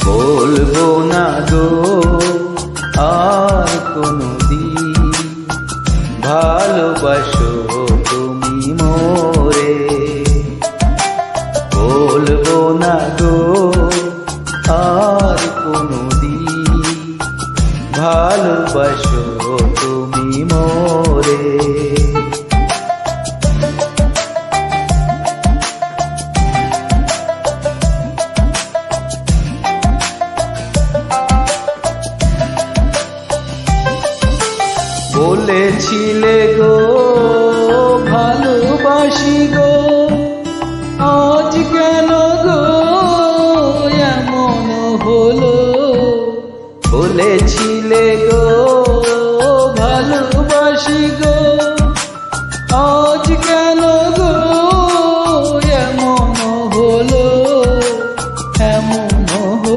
বলবো না গো আর কোনদিন, ভালোবাসো তুমি মোরে। বলবো না গো আর কোনদিন, ভালোবাসো তুমি মোরে। বলেছিলে গো ভালোবাসি গো, আজ কেন গো এমন হলো। বলেছিলে গো ভালোবাসি গো,